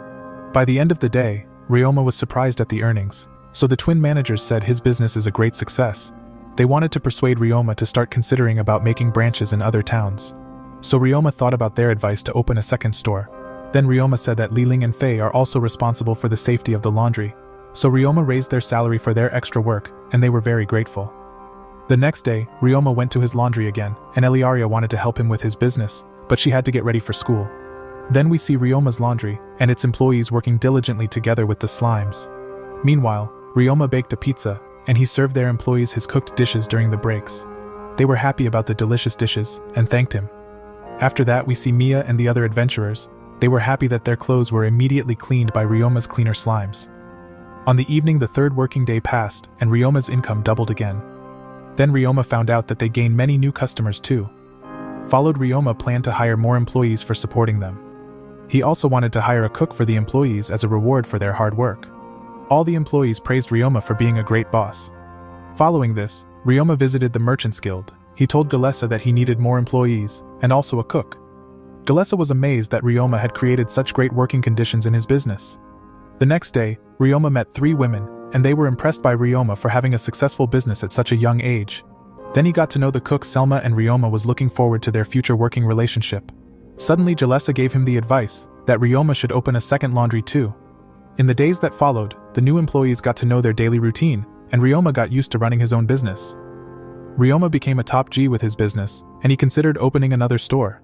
[SPEAKER 1] By the end of the day, Ryoma was surprised at the earnings, so the twin managers said his business is a great success. They wanted to persuade Ryoma to start considering about making branches in other towns. So Ryoma thought about their advice to open a second store. Then Ryoma said that Li Ling and Fei are also responsible for the safety of the laundry. So Ryoma raised their salary for their extra work, and they were very grateful. The next day, Ryoma went to his laundry again, and Eliaria wanted to help him with his business, but she had to get ready for school. Then we see Ryoma's laundry, and its employees working diligently together with the slimes. Meanwhile, Ryoma baked a pizza, and he served their employees his cooked dishes during the breaks. They were happy about the delicious dishes, and thanked him. After that, we see Mia and the other adventurers. They were happy that their clothes were immediately cleaned by Ryoma's cleaner slimes. On the evening, the third working day passed, and Ryoma's income doubled again. Then Ryoma found out that they gained many new customers too. Followed, Ryoma planned to hire more employees for supporting them. He also wanted to hire a cook for the employees as a reward for their hard work. All the employees praised Ryoma for being a great boss. Following this, Ryoma visited the Merchants Guild. He told Galessa that he needed more employees, and also a cook. Galessa was amazed that Ryoma had created such great working conditions in his business. The next day, Ryoma met 3 women, and they were impressed by Ryoma for having a successful business at such a young age. Then he got to know the cook Selma, and Ryoma was looking forward to their future working relationship. Suddenly, Jalessa gave him the advice that Ryoma should open a second laundry too. In the days that followed, the new employees got to know their daily routine, and Ryoma got used to running his own business. Ryoma became a top G with his business, and he considered opening another store.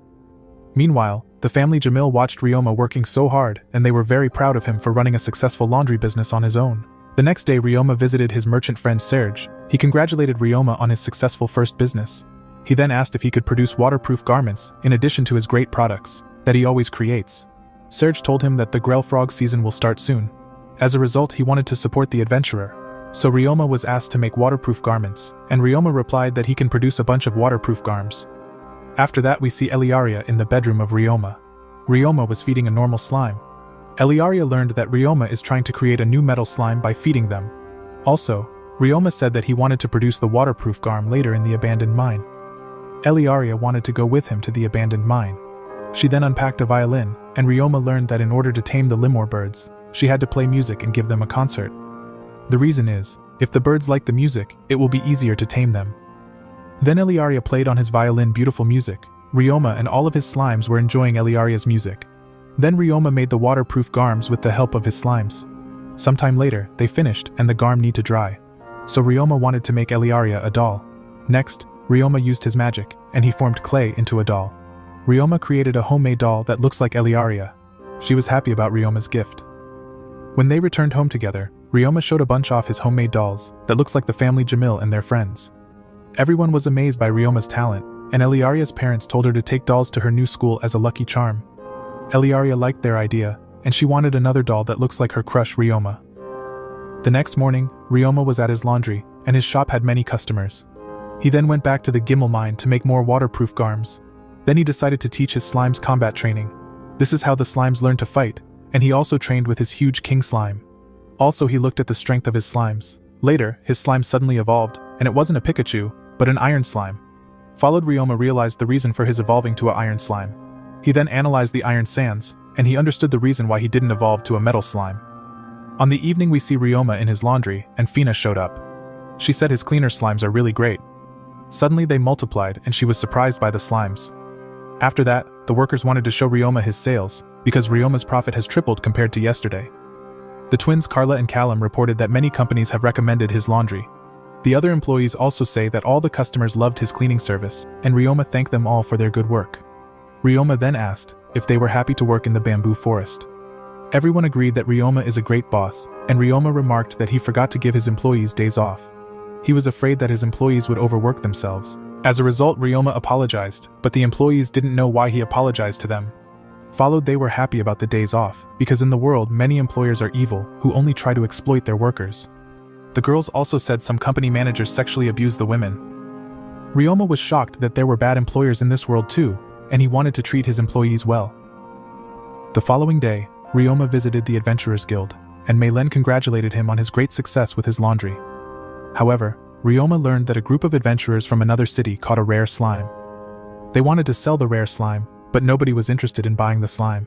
[SPEAKER 1] Meanwhile, the family Jamil watched Ryoma working so hard, and they were very proud of him for running a successful laundry business on his own. The next day Ryoma visited his merchant friend Serge. He congratulated Ryoma on his successful first business. He then asked if he could produce waterproof garments in addition to his great products that he always creates. Serge told him that the Grell Frog season will start soon. As a result, he wanted to support the adventurer. So Ryoma was asked to make waterproof garments, and Ryoma replied that he can produce a bunch of waterproof garms. After that we see Eliaria in the bedroom of Ryoma. Ryoma was feeding a normal slime. Eliaria learned that Ryoma is trying to create a new metal slime by feeding them. Also, Ryoma said that he wanted to produce the waterproof garm later in the abandoned mine. Eliaria wanted to go with him to the abandoned mine. She then unpacked a violin, and Ryoma learned that in order to tame the lemur birds, she had to play music and give them a concert. The reason is, if the birds like the music, it will be easier to tame them. Then Eliaria played on his violin beautiful music. Ryoma and all of his slimes were enjoying Eliaria's music. Then Ryoma made the waterproof garms with the help of his slimes. Sometime later, they finished and the garm need to dry. So Ryoma wanted to make Eliaria a doll. Next, Ryoma used his magic, and he formed clay into a doll. Ryoma created a homemade doll that looks like Eliaria. She was happy about Ryoma's gift. When they returned home together, Ryoma showed a bunch of his homemade dolls that looks like the family Jamil and their friends. Everyone was amazed by Ryoma's talent, and Eliaria's parents told her to take dolls to her new school as a lucky charm. Eliaria liked their idea, and she wanted another doll that looks like her crush Ryoma. The next morning, Ryoma was at his laundry, and his shop had many customers. He then went back to the Gimel mine to make more waterproof garms. Then he decided to teach his slimes combat training. This is how the slimes learn to fight, and he also trained with his huge king slime. Also, he looked at the strength of his slimes. Later, his slime suddenly evolved, and it wasn't a Pikachu, but an iron slime. Followed, Ryoma realized the reason for his evolving to an iron slime. He then analyzed the iron sands, and he understood the reason why he didn't evolve to a metal slime. On the evening we see Ryoma in his laundry, and Fina showed up. She said his cleaner slimes are really great. Suddenly they multiplied, and she was surprised by the slimes. After that, the workers wanted to show Ryoma his sales, because Ryoma's profit has tripled compared to yesterday. The twins Carla and Callum reported that many companies have recommended his laundry. The other employees also say that all the customers loved his cleaning service, and Ryoma thanked them all for their good work. Ryoma then asked if they were happy to work in the bamboo forest. Everyone agreed that Ryoma is a great boss, and Ryoma remarked that he forgot to give his employees days off. He was afraid that his employees would overwork themselves. As a result, Ryoma apologized, but the employees didn't know why he apologized to them. Followed, they were happy about the days off, because in the world many employers are evil, who only try to exploit their workers. The girls also said some company managers sexually abuse the women. Ryoma was shocked that there were bad employers in this world too, and he wanted to treat his employees well. The following day, Ryoma visited the Adventurers Guild, and Mei-Len congratulated him on his great success with his laundry. However, Ryoma learned that a group of adventurers from another city caught a rare slime. They wanted to sell the rare slime, but nobody was interested in buying the slime.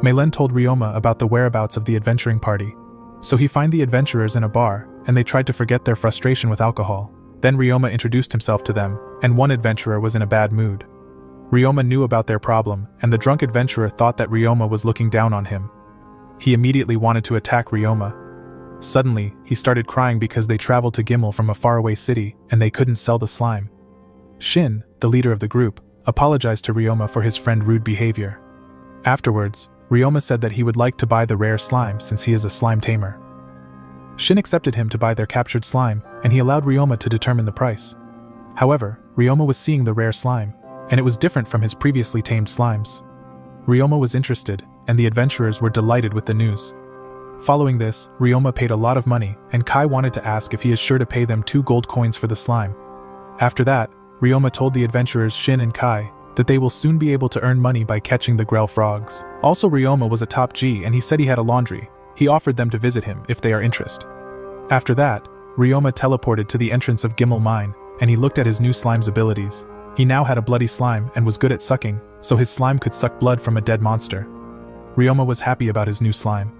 [SPEAKER 1] Mei-Len told Ryoma about the whereabouts of the adventuring party. So he found the adventurers in a bar, and they tried to forget their frustration with alcohol. Then Ryoma introduced himself to them, and one adventurer was in a bad mood. Ryoma knew about their problem, and the drunk adventurer thought that Ryoma was looking down on him. He immediately wanted to attack Ryoma. Suddenly, he started crying because they traveled to Gimel from a faraway city, and they couldn't sell the slime. Shin, the leader of the group, apologized to Ryoma for his friend's rude behavior. Afterwards, Ryoma said that he would like to buy the rare slime since he is a slime tamer. Shin accepted him to buy their captured slime, and he allowed Ryoma to determine the price. However, Ryoma was seeing the rare slime, and it was different from his previously tamed slimes. Ryoma was interested, and the adventurers were delighted with the news. Following this, Ryoma paid a lot of money, and Kai wanted to ask if he is sure to pay them 2 gold coins for the slime. After that, Ryoma told the adventurers Shin and Kai that they will soon be able to earn money by catching the Grell frogs. Also, Ryoma was a top G and he said he had a laundry. He offered them to visit him if they are interested. After that, Ryoma teleported to the entrance of Gimel Mine, and he looked at his new slime's abilities. He now had a bloody slime and was good at sucking, so his slime could suck blood from a dead monster. Ryoma was happy about his new slime.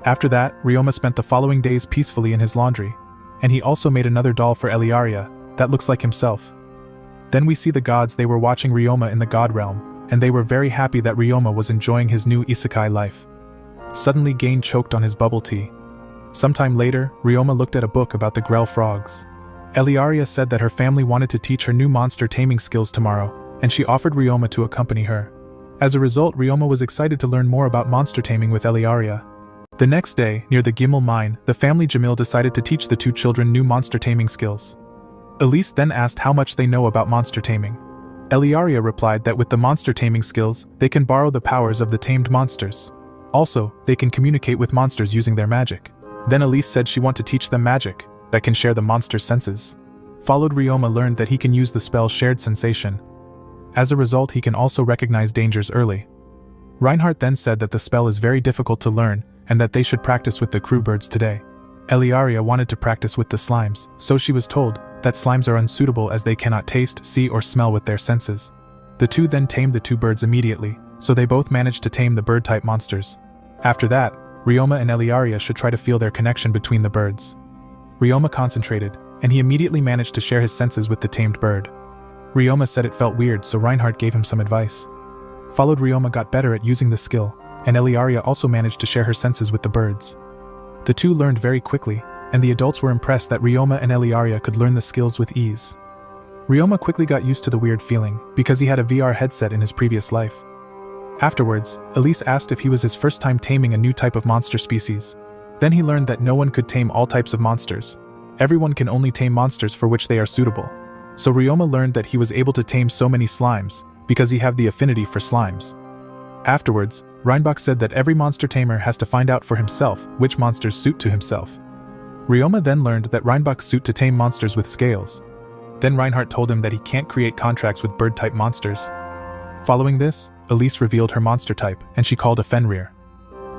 [SPEAKER 1] After that, Ryoma spent the following days peacefully in his laundry, and he also made another doll for Eliaria that looks like himself. Then we see the gods. They were watching Ryoma in the god realm, and they were very happy that Ryoma was enjoying his new isekai life. Suddenly Gain choked on his bubble tea. Sometime later, Ryoma looked at a book about the Grell frogs. Eliaria said that her family wanted to teach her new monster taming skills tomorrow, and she offered Ryoma to accompany her. As a result, Ryoma was excited to learn more about monster taming with Eliaria. The next day, near the Gimel mine, the family Jamil decided to teach the two children new monster taming skills. Elise then asked how much they know about monster taming. Eliaria replied that with the monster taming skills, they can borrow the powers of the tamed monsters. Also, they can communicate with monsters using their magic. Then Elise said she wanted to teach them magic that can share the monster's senses. Followed Ryoma learned that he can use the spell Shared Sensation. As a result, he can also recognize dangers early. Reinhardt then said that the spell is very difficult to learn and that they should practice with the crew birds today. Eliaria wanted to practice with the slimes, so she was told that slimes are unsuitable as they cannot taste, see, or smell with their senses. The two then tamed the two birds immediately, so they both managed to tame the bird-type monsters. After that, Ryoma and Eliaria should try to feel their connection between the birds. Ryoma concentrated, and he immediately managed to share his senses with the tamed bird. Ryoma said it felt weird, so Reinhardt gave him some advice. Followed, Ryoma got better at using the skill, and Eliaria also managed to share her senses with the birds. The two learned very quickly, and the adults were impressed that Ryoma and Eliaria could learn the skills with ease. Ryoma quickly got used to the weird feeling, because he had a VR headset in his previous life. Afterwards, Elise asked if he was his first time taming a new type of monster species. Then he learned that no one could tame all types of monsters. Everyone can only tame monsters for which they are suitable. So Ryoma learned that he was able to tame so many slimes, because he had the affinity for slimes. Afterwards, Reinbach said that every monster tamer has to find out for himself which monsters suit to himself. Ryoma then learned that Reinbach's suit to tame monsters with scales. Then Reinhardt told him that he can't create contracts with bird-type monsters. Following this, Elise revealed her monster type, and she called a Fenrir.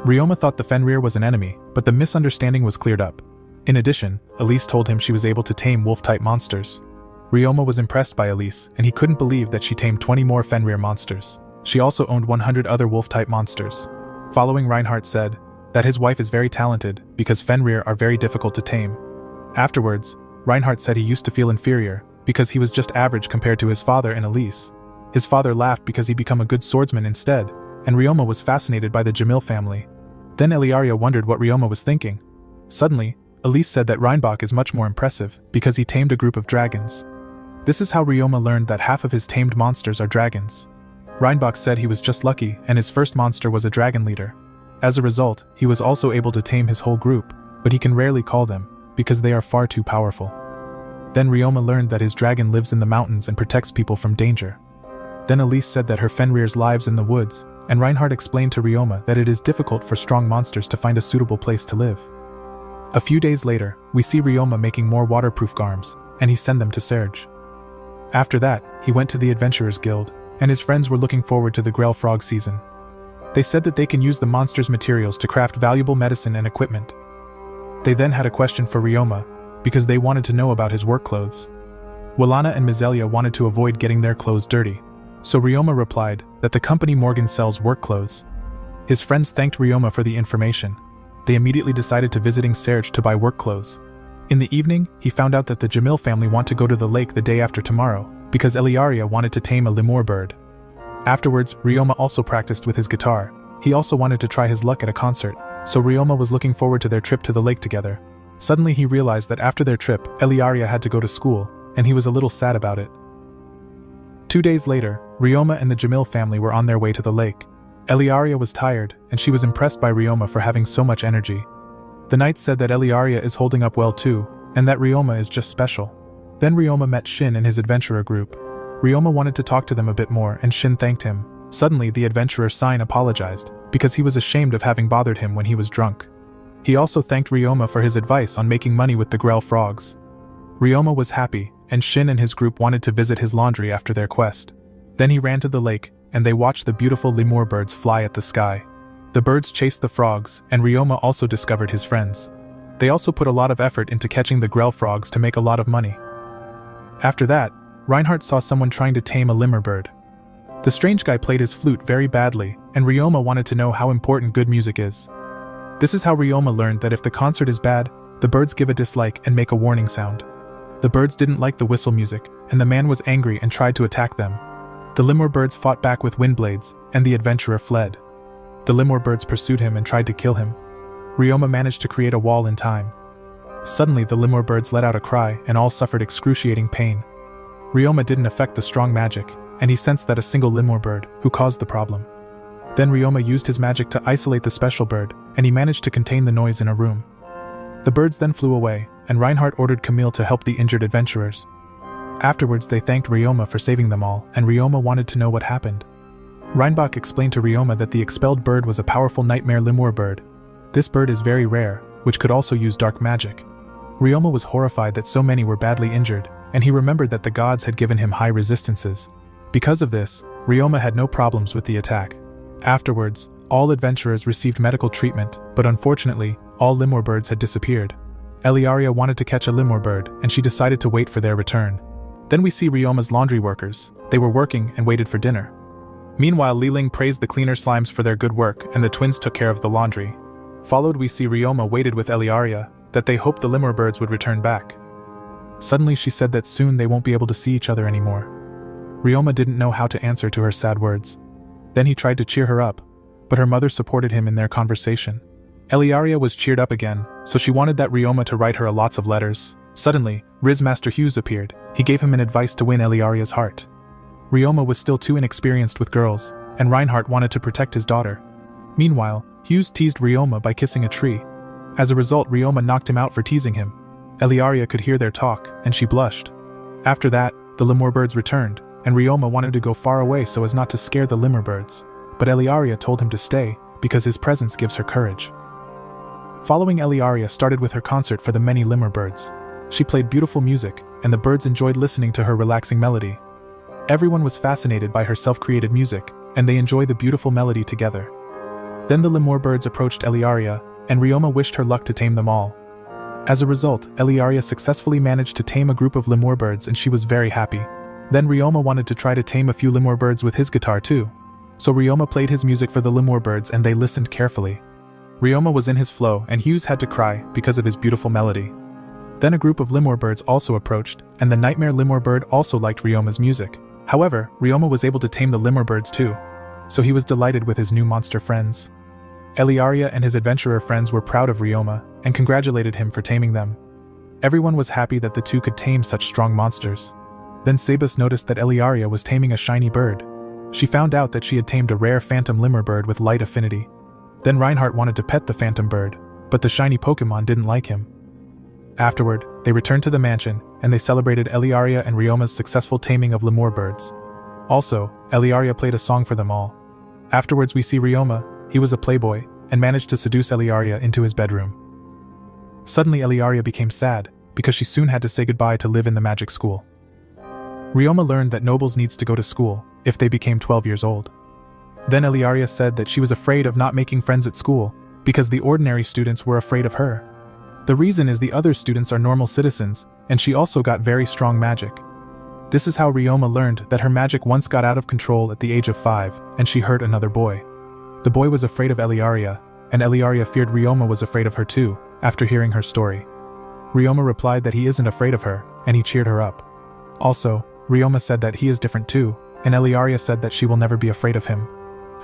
[SPEAKER 1] Ryoma thought the Fenrir was an enemy, but the misunderstanding was cleared up. In addition, Elise told him she was able to tame wolf-type monsters. Ryoma was impressed by Elise, and he couldn't believe that she tamed 20 more Fenrir monsters. She also owned 100 other wolf-type monsters. Following, Reinhardt said that his wife is very talented because Fenrir are very difficult to tame. Afterwards, Reinhardt said he used to feel inferior because he was just average compared to his father and Elise. His father laughed because he became a good swordsman instead, and Ryoma was fascinated by the Jamil family. Then Eliaria wondered what Ryoma was thinking. Suddenly, Elise said that Reinbach is much more impressive because he tamed a group of dragons. This is how Ryoma learned that half of his tamed monsters are dragons. Reinbach said he was just lucky and his first monster was a dragon leader. As a result, he was also able to tame his whole group, but he can rarely call them because they are far too powerful. Then Ryoma learned that his dragon lives in the mountains and protects people from danger. Then Elise said that her Fenrir's lives in the woods, and Reinhardt explained to Ryoma that it is difficult for strong monsters to find a suitable place to live. A few days later, we see Ryoma making more waterproof garms, and he sent them to Serge. After that, he went to the Adventurers Guild, and his friends were looking forward to the Grell Frog season. They said that they can use the monster's materials to craft valuable medicine and equipment. They then had a question for Ryoma, because they wanted to know about his work clothes. Walana and Mizelia wanted to avoid getting their clothes dirty, so Ryoma replied that the company Morgan sells work clothes. His friends thanked Ryoma for the information. They immediately decided to visiting Serge to buy work clothes. In the evening, he found out that the Jamil family want to go to the lake the day after tomorrow, because Eliaria wanted to tame a lemur bird. Afterwards, Ryoma also practiced with his guitar. He also wanted to try his luck at a concert, so Ryoma was looking forward to their trip to the lake together. Suddenly he realized that after their trip, Eliaria had to go to school, and he was a little sad about it. 2 days later, Ryoma and the Jamil family were on their way to the lake. Eliaria was tired, and she was impressed by Ryoma for having so much energy. The knights said that Eliaria is holding up well too, and that Ryoma is just special. Then Ryoma met Shin and his adventurer group. Ryoma wanted to talk to them a bit more, and Shin thanked him. Suddenly, the adventurer Sign apologized, because he was ashamed of having bothered him when he was drunk. He also thanked Ryoma for his advice on making money with the Grell frogs. Ryoma was happy, and Shin and his group wanted to visit his laundry after their quest. Then he ran to the lake, and they watched the beautiful lemur birds fly at the sky. The birds chased the frogs, and Ryoma also discovered his friends. They also put a lot of effort into catching the Grell frogs to make a lot of money. After that, Reinhardt saw someone trying to tame a lemur bird. The strange guy played his flute very badly, and Ryoma wanted to know how important good music is. This is how Ryoma learned that if the concert is bad, the birds give a dislike and make a warning sound. The birds didn't like the whistle music, and the man was angry and tried to attack them. The lemur birds fought back with wind blades, and the adventurer fled. The lemur birds pursued him and tried to kill him. Ryoma managed to create a wall in time. Suddenly the lemur birds let out a cry and all suffered excruciating pain. Ryoma didn't affect the strong magic, and he sensed that a single lemur bird who caused the problem. Then Ryoma used his magic to isolate the special bird, and he managed to contain the noise in a room. The birds then flew away, and Reinhardt ordered Camille to help the injured adventurers. Afterwards they thanked Ryoma for saving them all, and Ryoma wanted to know what happened. Reinbach explained to Ryoma that the expelled bird was a powerful nightmare lemur bird. This bird is very rare, which could also use dark magic. Ryoma was horrified that so many were badly injured, and he remembered that the gods had given him high resistances. Because of this, Ryoma had no problems with the attack. Afterwards, all adventurers received medical treatment, but unfortunately, all lemur birds had disappeared. Eliaria wanted to catch a lemur bird, and she decided to wait for their return. Then we see Ryoma's laundry workers. They were working and waited for dinner. Meanwhile, Liling praised the cleaner slimes for their good work, and the twins took care of the laundry. Followed, we see Ryoma waited with Eliaria, that they hoped the lemur birds would return back. Suddenly she said that soon they won't be able to see each other anymore. Ryoma didn't know how to answer to her sad words. Then he tried to cheer her up, but her mother supported him in their conversation. Eliaria was cheered up again, so she wanted that Ryoma to write her lots of letters. Suddenly, Riz Master Hughes appeared. He gave him an advice to win Eliaria's heart. Ryoma was still too inexperienced with girls, and Reinhardt wanted to protect his daughter. Meanwhile, Hughes teased Ryoma by kissing a tree. As a result, Ryoma knocked him out for teasing him. Eliaria could hear their talk, and she blushed. After that, the lemur birds returned, and Ryoma wanted to go far away so as not to scare the lemur birds. But Eliaria told him to stay, because his presence gives her courage. Following, Eliaria started with her concert for the many lemur birds. She played beautiful music, and the birds enjoyed listening to her relaxing melody. Everyone was fascinated by her self-created music, and they enjoyed the beautiful melody together. Then the lemur birds approached Eliaria, and Ryoma wished her luck to tame them all. As a result, Eliaria successfully managed to tame a group of lemur birds, and she was very happy. Then Ryoma wanted to try to tame a few lemur birds with his guitar too. So Ryoma played his music for the lemur birds, and they listened carefully. Ryoma was in his flow, and Hughes had to cry because of his beautiful melody. Then a group of lemur birds also approached, and the nightmare lemur bird also liked Ryoma's music. However, Ryoma was able to tame the lemur birds too, so he was delighted with his new monster friends. Eliaria and his adventurer friends were proud of Ryoma, and congratulated him for taming them. Everyone was happy that the two could tame such strong monsters. Then Sabus noticed that Eliaria was taming a shiny bird. She found out that she had tamed a rare phantom lemur bird with light affinity. Then Reinhardt wanted to pet the phantom bird, but the shiny Pokemon didn't like him. Afterward, they returned to the mansion, and they celebrated Eliaria and Ryoma's successful taming of lemur birds. Also, Eliaria played a song for them all. Afterwards we see Ryoma. He was a playboy, and managed to seduce Eliaria into his bedroom. Suddenly Eliaria became sad, because she soon had to say goodbye to live in the magic school. Ryoma learned that nobles needs to go to school, if they became 12 years old. Then Eliaria said that she was afraid of not making friends at school, because the ordinary students were afraid of her. The reason is the other students are normal citizens, and she also got very strong magic. This is how Ryoma learned that her magic once got out of control at the age of 5, and she hurt another boy. The boy was afraid of Eliaria, and Eliaria feared Ryoma was afraid of her too, after hearing her story. Ryoma replied that he isn't afraid of her, and he cheered her up. Also, Ryoma said that he is different too, and Eliaria said that she will never be afraid of him.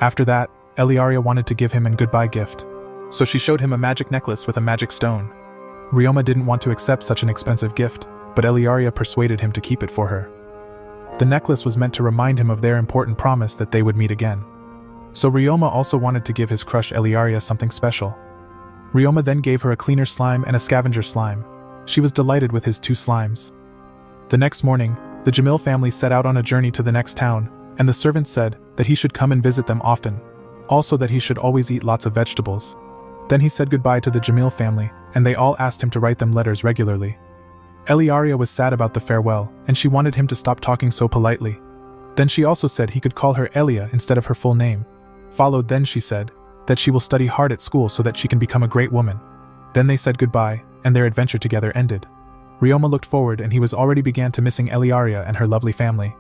[SPEAKER 1] After that, Eliaria wanted to give him a goodbye gift. So she showed him a magic necklace with a magic stone. Ryoma didn't want to accept such an expensive gift, but Eliaria persuaded him to keep it for her. The necklace was meant to remind him of their important promise that they would meet again. So Ryoma also wanted to give his crush Eliaria something special. Ryoma then gave her a cleaner slime and a scavenger slime. She was delighted with his two slimes. The next morning, the Jamil family set out on a journey to the next town, and the servant said that he should come and visit them often. Also that he should always eat lots of vegetables. Then he said goodbye to the Jamil family, and they all asked him to write them letters regularly. Eliaria was sad about the farewell, and she wanted him to stop talking so politely. Then she also said he could call her Elia instead of her full name. Followed, then she said that she will study hard at school so that she can become a great woman. Then they said goodbye, and their adventure together ended. Ryoma looked forward, and he was already began to missing Eliaria and her lovely family.